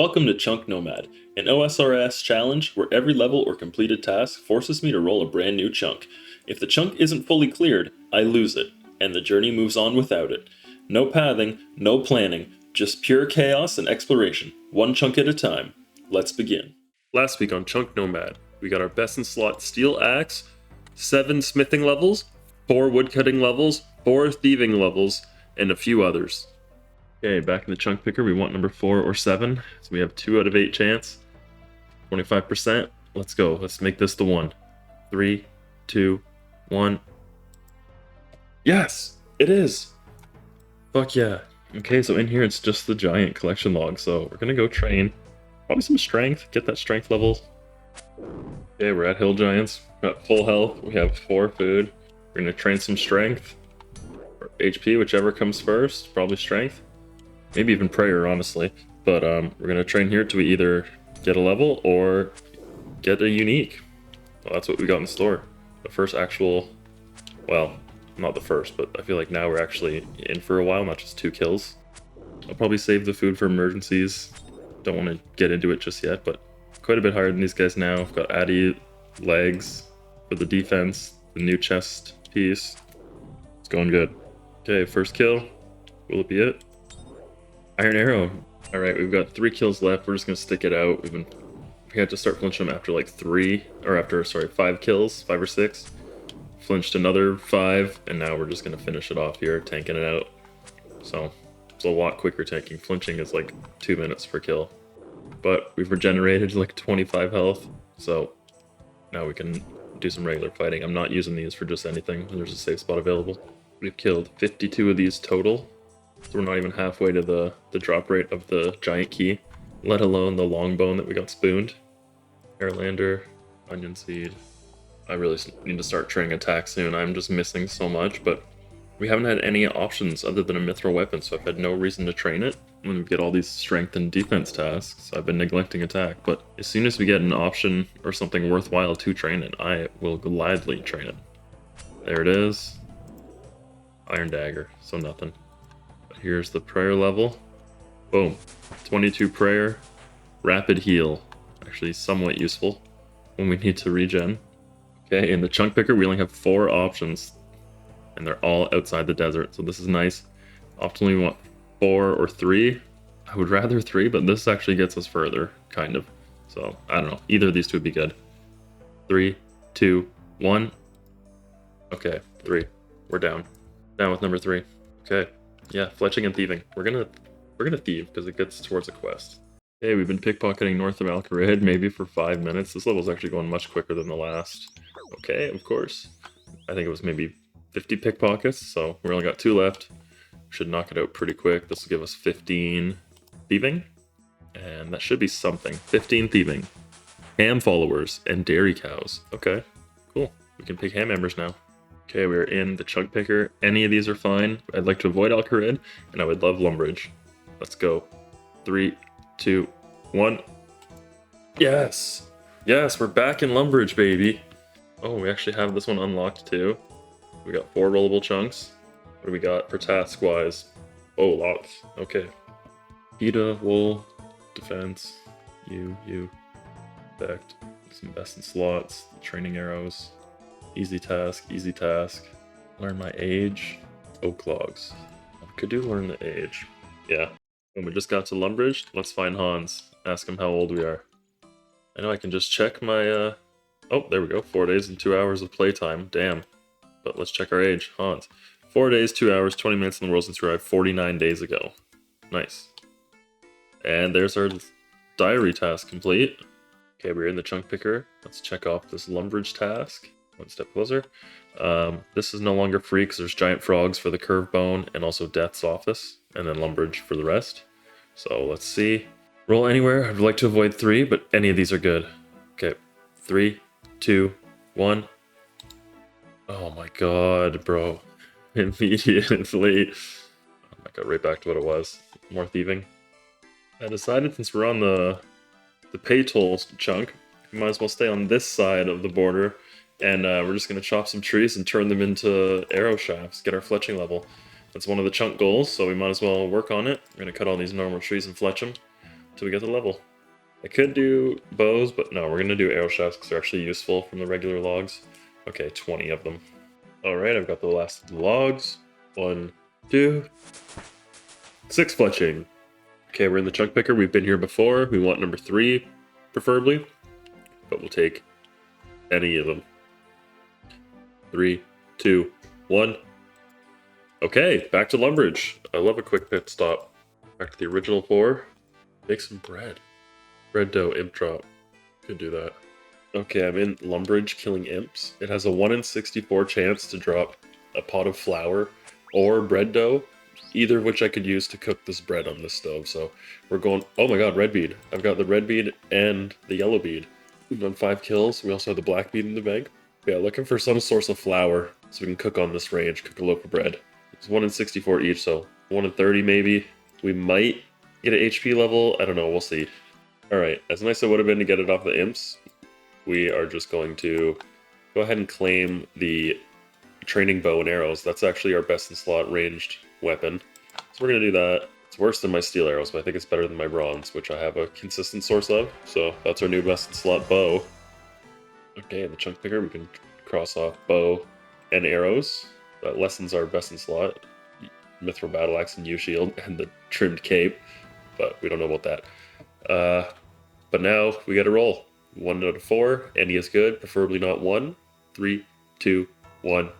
Welcome to Chunk Nomad, an OSRS challenge where every level or completed task forces me to roll a brand new chunk. If the chunk isn't fully cleared, I lose it, and the journey moves on without it. No pathing, no planning, just pure chaos and exploration, one chunk at a time. Let's begin. Last week on Chunk Nomad, we got our best in slot steel axe, 7 smithing levels, 4 woodcutting levels, 4 thieving levels, and a few others. Okay, back in the chunk picker, we want number 4 or 7. So we have 2 out of 8 chance. 25%. Let's go. Let's make this the one. 3, 2, 1. Yes! It is! Fuck yeah. Okay, so in here it's just the giant collection log. So we're gonna go train. Probably some strength. Get that strength level. Okay, we're at Hill Giants. We're at full health. We have 4 food. We're gonna train some strength. Or HP, whichever comes first. Probably strength. Maybe even prayer, honestly. But we're gonna train here till we either get a level or get a unique. Well, that's what we got in store. The first actual, well, not the first, but I feel like now we're actually in for a while, not just 2 kills. I'll probably save the food for emergencies. Don't want to get into it just yet, but quite a bit higher than these guys now. I've got Addy legs for the defense, the new chest piece. It's going good. Okay, first kill. Will it be it? Iron Arrow. Alright, we've got 3 kills left. We're just gonna stick it out. We had to start flinching them after like 5 kills, 5 or 6. Flinched another 5, and now we're just gonna finish it off here, tanking it out. So it's a lot quicker tanking. Flinching is like 2 minutes per kill. But we've regenerated like 25 health, so now we can do some regular fighting. I'm not using these for just anything. There's a safe spot available. We've killed 52 of these total. So we're not even halfway to the drop rate of the giant key, let alone the long bone that we got spooned. Airlander, onion seed. I really need to start training attack soon. I'm just missing so much, but we haven't had any options other than a mithril weapon, so I've had no reason to train it. When we get all these strength and defense tasks, I've been neglecting attack, but as soon as we get an option or something worthwhile to train it, I will gladly train it. There it is. Iron dagger, so nothing. Here's the prayer level. Boom. 22 prayer. Rapid heal. Actually somewhat useful when we need to regen. Okay, in the chunk picker we only have 4 options. And they're all outside the desert, so this is nice. Optimally we want 4 or 3. I would rather 3, but this actually gets us further, kind of. So, I don't know. Either of these two would be good. 3, 2, 1. Okay, 3. We're down. Down with number 3. Okay. Yeah, fletching and thieving. We're gonna thieve because it gets towards a quest. Hey, we've been pickpocketing north of Kharid maybe for 5 minutes. This level's actually going much quicker than the last. Okay, of course. I think it was maybe 50 pickpockets, so we only got 2 left. Should knock it out pretty quick. This will give us 15 thieving, and that should be something. 15 thieving, ham followers, and dairy cows. Okay, cool. We can pick ham members now. Okay, we're in the chunk picker. Any of these are fine. I'd like to avoid Kharid, and I would love Lumbridge. Let's go. 3, 2, 1. Yes! Yes, we're back in Lumbridge, baby! Oh, we actually have this one unlocked too. We got 4 rollable chunks. What do we got for task-wise? Oh, lots. Okay. PETA, wool, defense, you, effect, some best in slots, training arrows. Easy task, easy task. Learn my age. Oak logs. Could do learn the age. Yeah. When we just got to Lumbridge, let's find Hans. Ask him how old we are. I know I can just check my, oh, there we go. 4 days and 2 hours of playtime. Damn. But let's check our age. Hans. 4 days, 2 hours, 20 minutes in the world since we arrived 49 days ago. Nice. And there's our diary task complete. Okay, we're in the chunk picker. Let's check off this Lumbridge task. One step closer. This is no longer free because there's giant frogs for the curve bone and also Death's office, and then Lumbridge for the rest. So let's see. Roll anywhere. I'd like to avoid 3, but any of these are good. Okay, 3, 2, 1. Oh my god, bro. Immediately. I got right back to what it was. More thieving. I decided since we're on the pay tolls chunk, we might as well stay on this side of the border. And we're just going to chop some trees and turn them into arrow shafts, get our fletching level. That's one of the chunk goals, so we might as well work on it. We're going to cut all these normal trees and fletch them. till we get the level. I could do bows, but no, we're gonna do arrow shafts because they're actually useful from the regular logs. Okay, 20 of them. Alright, I've got the last of the logs. 1, 2, 6 fletching. Okay, we're in the chunk picker. We've been here before. We want number 3, preferably, but we'll take any of them. 3, 2, 1. Okay, back to Lumbridge. I love a quick pit stop. Back to the original 4. Make some bread. Bread dough, imp drop. Could do that. Okay, I'm in Lumbridge killing imps. It has a 1 in 64 chance to drop a pot of flour or bread dough, either of which I could use to cook this bread on this stove. So we're going, oh my god, red bead. I've got the red bead and the yellow bead. We've done 5 kills. We also have the black bead in the bag. Yeah, looking for some source of flour so we can cook on this range, cook a loaf of bread. It's 1 in 64 each, so 1 in 30 maybe. We might get an HP level. I don't know, we'll see. Alright, as nice as it would have been to get it off the imps, we are just going to go ahead and claim the training bow and arrows. That's actually our best in slot ranged weapon. So we're going to do that. It's worse than my steel arrows, but I think it's better than my bronze, which I have a consistent source of. So that's our new best in slot bow. Okay, in the chunk picker, we can cross off bow and arrows. That lessens our best in slot. Mithril battle axe and U-shield and the trimmed cape, but we don't know about that. But now we got to roll. 1 out of 4. Any is good, preferably not 1. 3, 2, 1.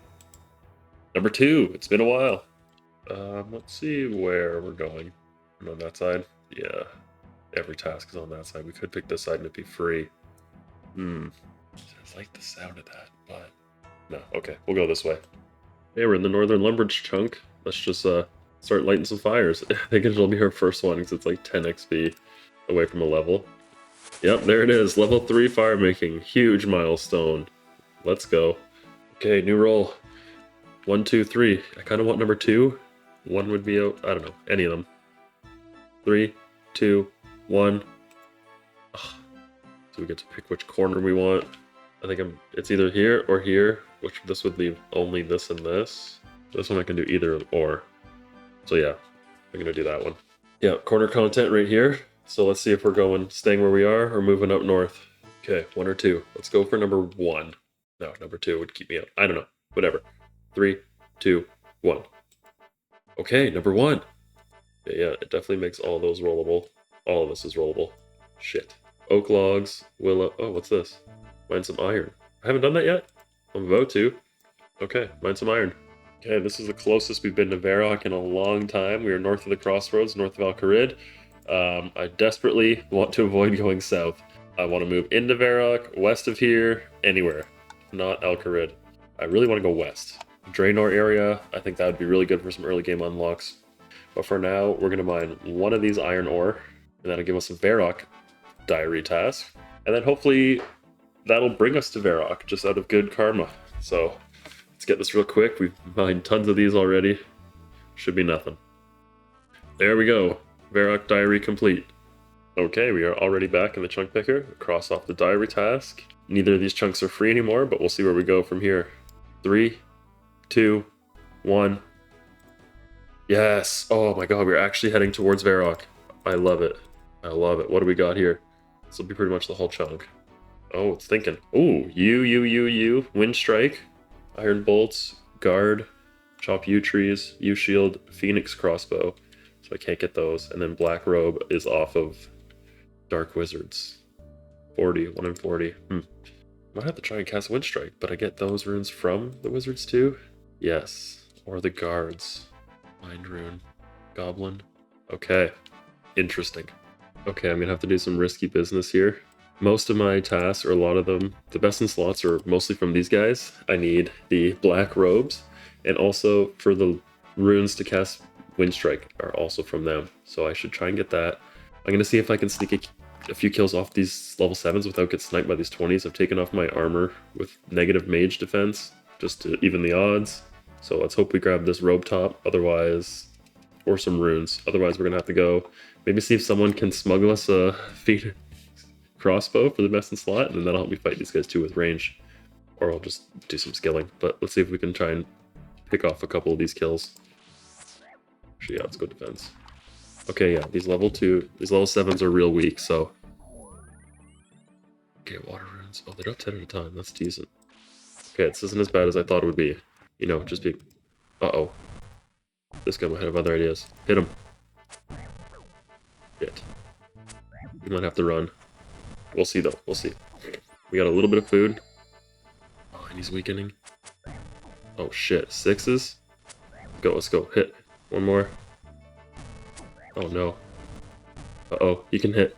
Number 2. It's been a while. Let's see where we're going. On that side? Yeah. Every task is on that side. We could pick this side and it'd be free. I like the sound of that, but no. Okay, we'll go this way. Hey, we're in the northern Lumbridge chunk. Let's just start lighting some fires. I think it'll be our first one because it's like 10 XP away from a level. Yep, there it is. Level 3 fire making. Huge milestone. Let's go. Okay, new roll. 1, 2, 3. I kind of want number 2. 1 would be out. I don't know. Any of them. 3, 2, 1. Ugh. So we get to pick which corner we want. I think it's either here or here, which this would leave only this and this. This one I can do either or. So yeah, I'm going to do that one. Yeah, corner content right here. So let's see if we're staying where we are or moving up north. Okay, 1 or 2. Let's go for number 1. No, number 2 would keep me up. I don't know. Whatever. 3, 2, 1. Okay, number 1. Yeah, it definitely makes all those rollable. All of this is rollable. Shit. Oak logs, willow. Oh, what's this? Mine some iron. I haven't done that yet. I'm about to. Okay, mine some iron. Okay, this is the closest we've been to Varrock in a long time. We are north of the crossroads, north of Kharid. I desperately want to avoid going south. I want to move into Varrock, west of here, anywhere. Not Kharid. I really want to go west. Draenor area, I think that would be really good for some early game unlocks. But for now, we're going to mine one of these iron ore, and that'll give us a Varrock diary task. And then hopefully that'll bring us to Varrock, just out of good karma. So let's get this real quick. We've mined tons of these already. Should be nothing. There we go. Varrock diary complete. Okay, we are already back in the chunk picker. Cross off the diary task. Neither of these chunks are free anymore, but we'll see where we go from here. 3, 2, 1. Yes! Oh my god, we're actually heading towards Varrock. I love it. I love it. What do we got here? This will be pretty much the whole chunk. Oh, it's thinking. Ooh, Wind Strike, Iron Bolts, Guard, Chop yew trees, yew shield, Phoenix crossbow. So I can't get those. And then Black Robe is off of Dark Wizards. 40, 1 in 40. Might have to try and cast Wind Strike, but I get those runes from the Wizards too? Yes. Or the Guards. Mind Rune. Goblin. Okay. Interesting. Okay, I'm gonna have to do some risky business here. Most of my tasks, or a lot of them, the best in slots are mostly from these guys. I need the Black Robes, and also for the runes to cast Wind Strike are also from them. So I should try and get that. I'm gonna see if I can sneak a few kills off these level 7s without getting sniped by these 20s. I've taken off my armor with negative mage defense, just to even the odds. So let's hope we grab this robe top, otherwise, or some runes. Otherwise we're gonna have to go, maybe see if someone can smuggle us a feed crossbow for the best in slot, and then that'll help me fight these guys too with range. Or I'll just do some skilling. But let's see if we can try and pick off a couple of these kills. Actually, yeah, let's go defense. Okay, yeah, these level 7s are real weak, so... Okay, water runes. Oh, they don't 10 at a time. That's decent. Okay, this isn't as bad as I thought it would be. You know, just be... Uh-oh. This guy might have other ideas. Hit him. Shit. We might have to run. We'll see, though. We'll see. We got a little bit of food. Oh, and he's weakening. Oh, shit. 6s? Go, let's go. Hit. One more. Oh, no. Uh-oh. He can hit.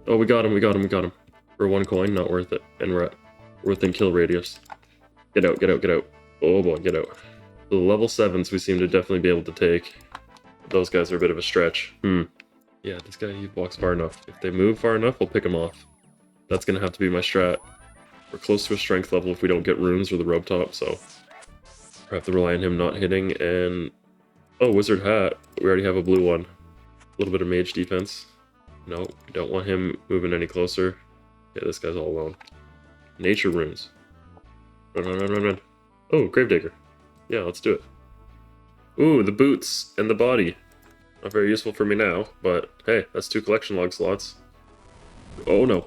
Oh, we got him. For 1 coin, not worth it. And we're within kill radius. Get out. Oh boy, get out. The level 7s we seem to definitely be able to take. Those guys are a bit of a stretch. Yeah, this guy, he walks far enough. If they move far enough, we'll pick him off. That's gonna have to be my strat. We're close to a strength level if we don't get runes or the rope top, so... I have to rely on him not hitting, and... Oh, wizard hat. We already have a blue one. A little bit of mage defense. No, we don't want him moving any closer. Yeah, this guy's all alone. Nature runes. Run. Oh, Gravedigger. Yeah, let's do it. Ooh, the boots and the body. Not very useful for me now, but hey, that's 2 collection log slots. Oh no.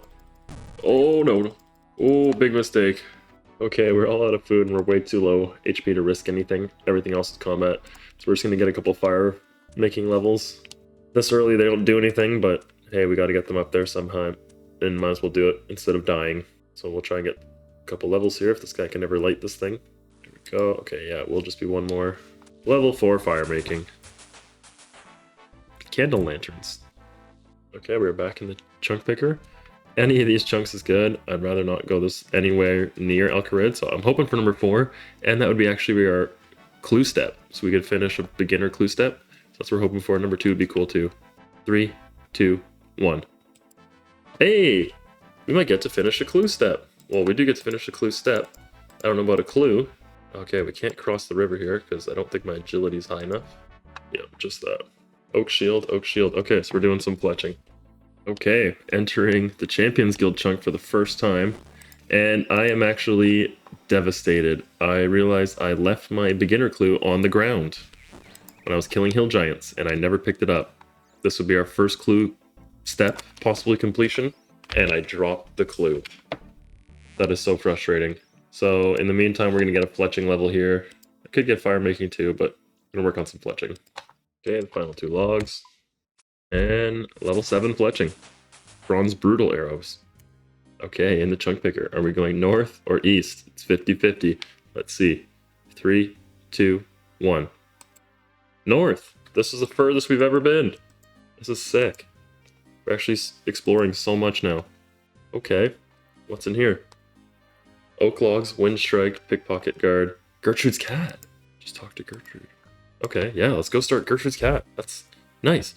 Oh no. Oh, big mistake. Okay, we're all out of food and we're way too low HP to risk anything. Everything else is combat. So we're just gonna get a couple fire making levels. This early they don't do anything, but hey, we gotta get them up there somehow. And might as well do it instead of dying. So we'll try and get a couple levels here if this guy can ever light this thing. There we go. Okay, yeah, we'll just be 1 more. Level 4 fire making. Candle lanterns. Okay, we're back in the chunk picker. Any of these chunks is good. I'd rather not go this anywhere near Kharid, so I'm hoping for number 4, and that would be actually our clue step. So we could finish a beginner clue step. So that's what we're hoping for. Number 2 would be cool too. 3, 2, 1. Hey! We might get to finish a clue step. Well, we do get to finish a clue step. I don't know about a clue. Okay, we can't cross the river here because I don't think my agility is high enough. Yeah, just that. Oak shield. Okay, so we're doing some fletching. Okay, entering the Champions Guild chunk for the first time, and I am actually devastated. I realized I left my beginner clue on the ground when I was killing hill giants, and I never picked it up. This would be our first clue step, possibly completion, and I dropped the clue. That is so frustrating. So in the meantime, we're going to get a fletching level here. I could get fire making too, but I'm going to work on some fletching. Okay, the final 2 logs. And level 7 fletching. Bronze brutal arrows. Okay, in the chunk picker. Are we going north or east? It's 50-50. Let's see. 3, 2, 1. North! This is the furthest we've ever been. This is sick. We're actually exploring so much now. Okay, what's in here? Oak logs, wind strike, pickpocket guard. Gertrude's cat. Just talk to Gertrude. Okay, yeah, let's go start Gertrude's cat. That's nice.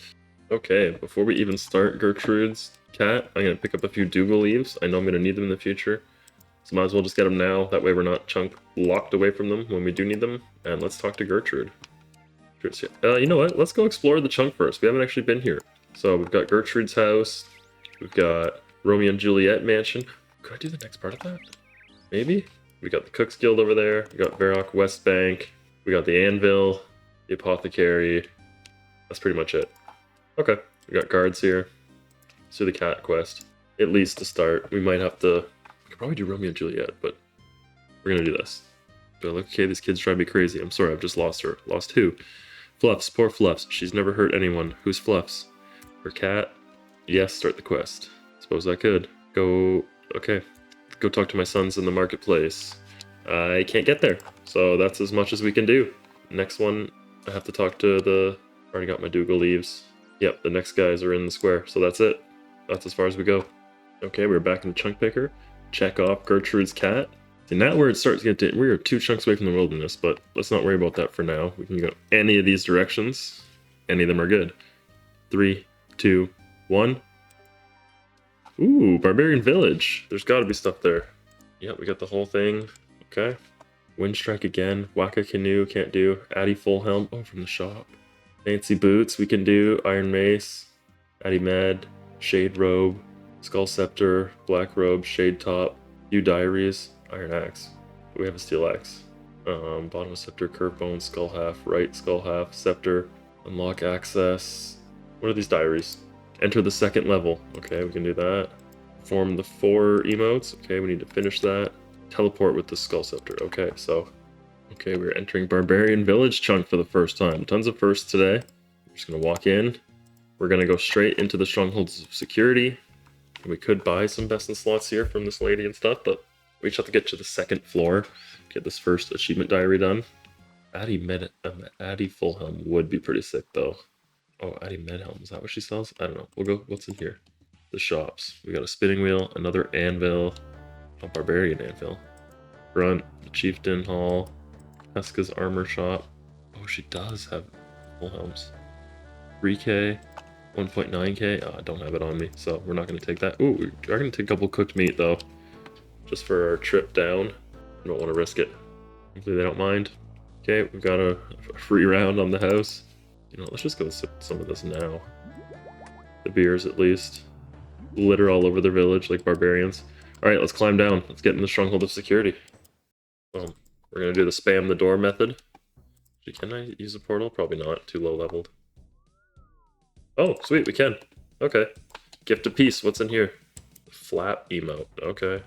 Okay, before we even start Gertrude's cat, I'm going to pick up a few Dougal leaves. I know I'm going to need them in the future. So might as well just get them now. That way we're not locked away from them when we do need them. And let's talk to Gertrude. You know what? Let's go explore the chunk first. We haven't actually been here. So we've got Gertrude's house. We've got Romeo and Juliet mansion. Could I do the next part of that? Maybe? We got the Cook's Guild over there. We got Varrock West Bank. We got the Anvil. The Apothecary. That's pretty much it. Okay. We got guards here. Let's do the cat quest. At least to start. We might have to... We could probably do Romeo and Juliet, but... We're gonna do this. Do I look okay? These kids drive me crazy. I'm sorry, I've just lost her. Lost who? Fluffs. Poor Fluffs. She's never hurt anyone. Who's Fluffs? Her cat? Yes, start the quest. Suppose I could. Go... Okay. Go talk to my sons in the marketplace. I can't get there, so that's as much as we can do. Next one, I have to talk to the... Already got my Dougal leaves. Yep, the next guys are in the square, so that's it. That's as far as we go. Okay, we're back in the chunk picker. Check off Gertrude's cat. And now where it starts to get to... We're 2 chunks away from the wilderness, but let's not worry about that for now. We can go any of these directions. Any of them are good. 3, 2, 1. Ooh, Barbarian Village. There's got to be stuff there. Yep, we got the whole thing. Okay. Wind Strike again. Waka Canoe, can't do. Addy Full Helm. Oh, from the shop. Fancy Boots, we can do. Iron Mace. Addy Med. Shade Robe. Skull Scepter. Black Robe. Shade Top. Few Diaries. Iron Axe. We have a Steel Axe. Bottom of Scepter. Curve Bone. Skull Half. Right Skull Half. Scepter. Unlock access. What are these diaries? Enter the second level. Okay, we can do that. Form the 4 emotes. Okay, we need to finish that. Teleport with the Skull Scepter. Okay, so... Okay, we're entering Barbarian Village chunk for the first time. Tons of firsts today. We're just going to walk in. We're going to go straight into the Strongholds of Security. We could buy some best in slots here from this lady and stuff, but we just have to get to the 2nd floor. Get this first achievement diary done. Addie Fullhelm would be pretty sick, though. Oh, Addie Medhelm. Is that what she sells? I don't know. We'll go... What's in here? The shops. We got a spinning wheel, another anvil, a barbarian anvil. Grunt, the Chieftain Hall, Heska's armor shop. Oh, she does have full helms. 3k, 1.9k. Oh, I don't have it on me, so we're not going to take that. Ooh, we are going to take a couple cooked meat, though, just for our trip down. I don't want to risk it. Hopefully they don't mind. Okay, we've got a free round on the house. You know, let's just go sip some of this now. The beers, at least. Litter all over the village like barbarians. Alright, let's climb down. Let's get in the Stronghold of Security. We're going to do the spam the door method. Can I use a portal? Probably not. Too low leveled. Oh, sweet, we can. Okay. Gift of Peace. What's in here? Flap emote. Okay.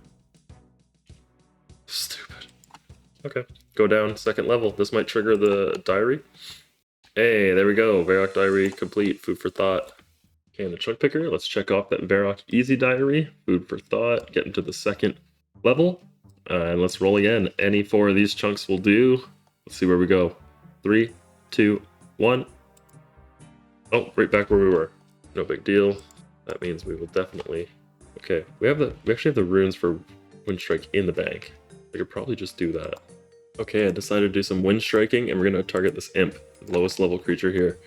Stupid. Okay. Go down 2nd level. This might trigger the diary. Hey, there we go. Varrock diary complete. Food for thought. Okay, and the chunk picker. Let's check off that Varrock easy diary. Food for thought. Get into the 2nd level. And let's roll again. Any 4 of these chunks will do. Let's see where we go. 3, 2, 1. Oh, right back where we were. No big deal. That means we will definitely... Okay, we actually have the runes for Wind Strike in the bank. We could probably just do that. Okay, I decided to do some wind striking, and we're going to target this imp, the lowest level creature here.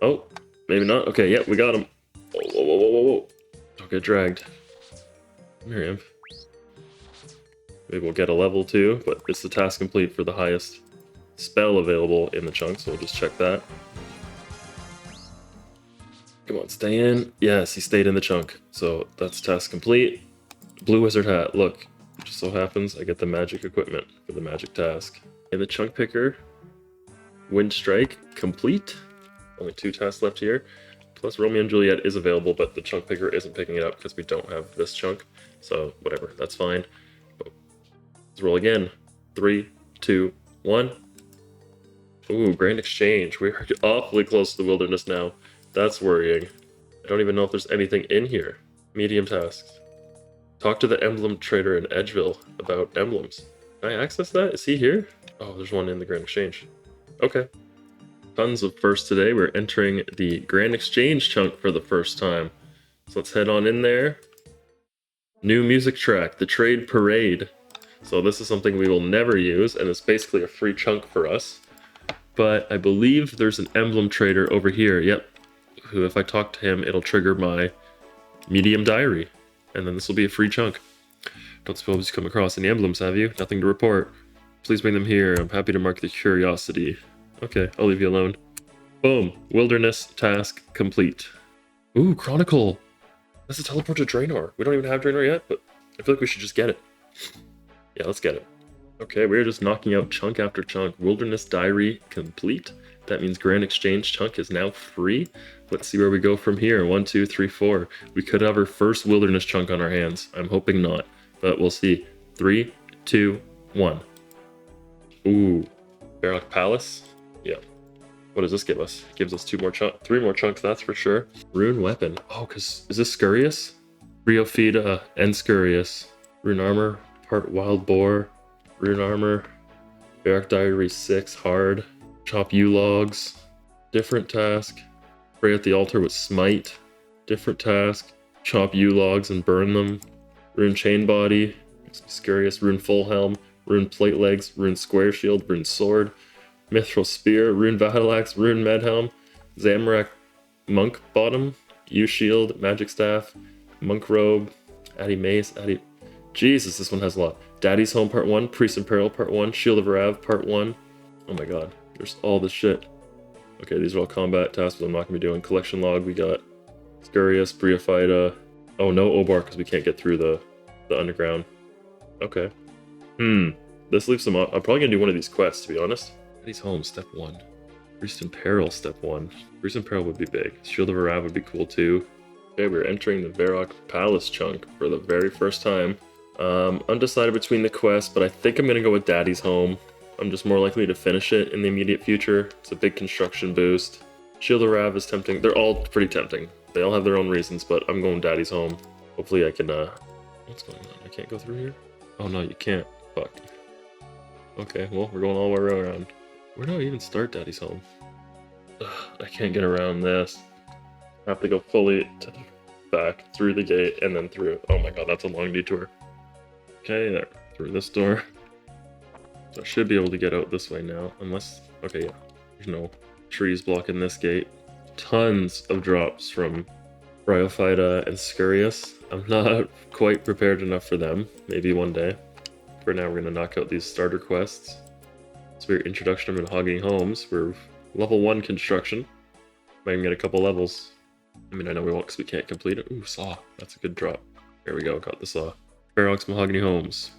Oh, maybe not. Okay, yep, we got him. Whoa, whoa, whoa, whoa, whoa. Don't get dragged. Come here, imp. Maybe we'll get a level 2, but it's the task complete for the highest spell available in the chunk, so we'll just check that. Come on, stay in. Yes, he stayed in the chunk, so that's task complete. Blue wizard hat, look. Just so happens I get the magic equipment for the magic task. In the chunk picker, wind strike complete. Only 2 tasks left here. Plus Romeo and Juliet is available, but the chunk picker isn't picking it up because we don't have this chunk. So whatever, that's fine. But let's roll again. 3, 2, 1. Ooh, grand exchange. We're awfully close to the wilderness now. That's worrying. I don't even know if there's anything in here. Medium tasks. Talk to the emblem trader in Edgeville about emblems. Can I access that? Is he here? Oh, there's one in the Grand Exchange. Okay. Tons of firsts today. We're entering the Grand Exchange chunk for the first time. So let's head on in there. New music track, the Trade Parade. So this is something we will never use, and it's basically a free chunk for us. But I believe there's an emblem trader over here. Yep. Who, if I talk to him, it'll trigger my medium diary. And then this will be a free chunk. Don't suppose you come across any emblems, have you? Nothing to report. Please bring them here. I'm happy to mark the curiosity. Okay, I'll leave you alone. Boom. Wilderness task complete. Ooh, Chronicle. That's a teleport to Draenor. We don't even have Draenor yet, but I feel like we should just get it. Yeah, let's get it. Okay, we're just knocking out chunk after chunk. Wilderness diary complete. That means Grand Exchange chunk is now free. Let's see where we go from here. 1, 2, 3, 4. We could have our first wilderness chunk on our hands. I'm hoping not, but we'll see. 3, 2, 1. Ooh, Varrock Palace. Yeah. What does this give us? It gives us 3 more chunks. That's for sure. Rune weapon. Oh, cause is this Scurious? Riofida and Scurious. Rune armor. Part wild boar. Rune armor. Varrock diary 6 hard. Chop yew logs. Different task. Pray at the altar with smite. Different task. Chop yew logs and burn them. Rune chain body. Scurious. Rune full helm. Rune plate legs. Rune square shield. Rune sword. Mithril spear. Rune battle axe. Rune medhelm. Zamorak monk bottom. Yew shield. Magic staff. Monk robe. Addy mace. Addy... Jesus, this one has a lot. Daddy's home part 1. Priest in peril part 1. Shield of Rav part 1. Oh my god. There's all this shit. Okay, these are all combat tasks I'm not going to be doing. Collection log, we got Scurious, Briophyta. Oh, no Obar because we can't get through the underground. Okay. This leaves some... I'm probably going to do one of these quests, to be honest. Daddy's home, step 1. Priest in Peril, step 1. Priest in Peril would be big. Shield of Arav would be cool too. Okay, we're entering the Varrock Palace chunk for the very first time. Undecided between the quests, but I think I'm gonna go with Daddy's Home. I'm just more likely to finish it in the immediate future. It's a big construction boost. Shield of Rav is tempting. They're all pretty tempting. They all have their own reasons, but I'm going Daddy's Home. Hopefully I can, what's going on? I can't go through here? Oh no, you can't. Fuck. Okay, well, we're going all the way around. Where do I even start Daddy's Home? Ugh, I can't get around this. I have to go fully to the back, through the gate, and then through. Oh my god, that's a long detour. Okay, there. Through this door. So I should be able to get out this way now, unless... Okay, yeah. There's no trees blocking this gate. Tons of drops from Bryophyta and Scurius. I'm not quite prepared enough for them. Maybe one day. For now, we're going to knock out these starter quests. So we're Introduction to Mahogany Homes. We're level 1 construction. Might even get a couple levels. I mean, I know we won't because we can't complete it. Ooh, saw. That's a good drop. There we go, got the saw. Varrock's Mahogany Homes.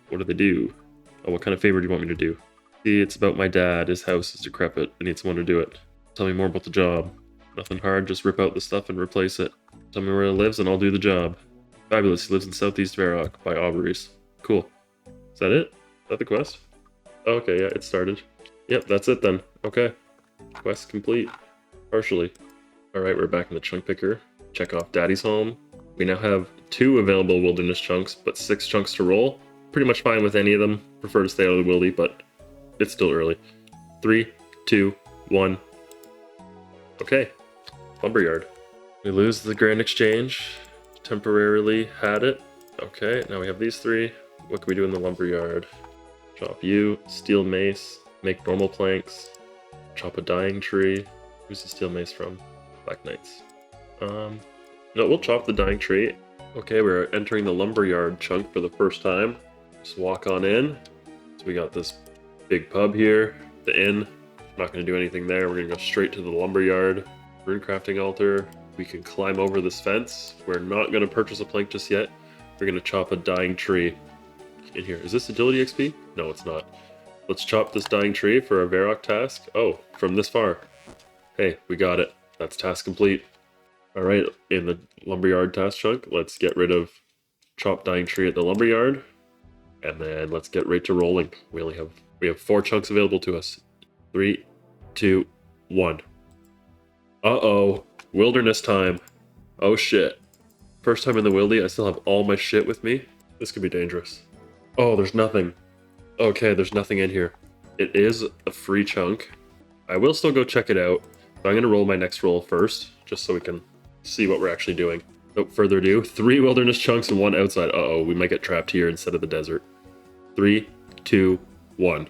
What do they do? Oh, what kind of favor do you want me to do? See, it's about my dad. His house is decrepit. I need someone to do it. Tell me more about the job. Nothing hard, just rip out the stuff and replace it. Tell me where he lives and I'll do the job. Fabulous, he lives in Southeast Varrock by Aubrey's. Cool. Is that it? Is that the quest? Oh, okay, yeah, it started. Yep, that's it then. Okay. Quest complete. Partially. Alright, we're back in the chunk picker. Check off Daddy's Home. We now have 2 available wilderness chunks, but 6 chunks to roll. Pretty much fine with any of them. Prefer to stay out of the wildy, but it's still early. 3, 2, 1. Okay. Lumberyard. We lose the Grand Exchange. Temporarily had it. Okay, now we have these 3. What can we do in the Lumberyard? Chop you, steel mace, make normal planks, chop a dying tree. Who's the steel mace from? Black Knights. No, we'll chop the dying tree. Okay, we're entering the Lumberyard chunk for the first time. Just walk on in. So we got this big pub here, the inn. Not going to do anything there. We're going to go straight to the Lumberyard. Rune crafting altar. We can climb over this fence. We're not going to purchase a plank just yet. We're going to chop a dying tree in here. Is this agility XP? No, it's not. Let's chop this dying tree for a Varrock task. Oh, from this far. Hey, we got it. That's task complete. Alright, in the Lumberyard task chunk, let's get rid of chop dying tree at the Lumberyard. And then let's get right to rolling. We have 4 chunks available to us. 3, 2, 1. Uh-oh. Wilderness time. Oh shit. First time in the wildy, I still have all my shit with me. This could be dangerous. Oh, there's nothing. Okay, there's nothing in here. It is a free chunk. I will still go check it out, but I'm going to roll my next roll first, just so we can see what we're actually doing. Without further ado, 3 wilderness chunks and 1 outside. Uh-oh, we might get trapped here instead of the desert. 3, 2, 1.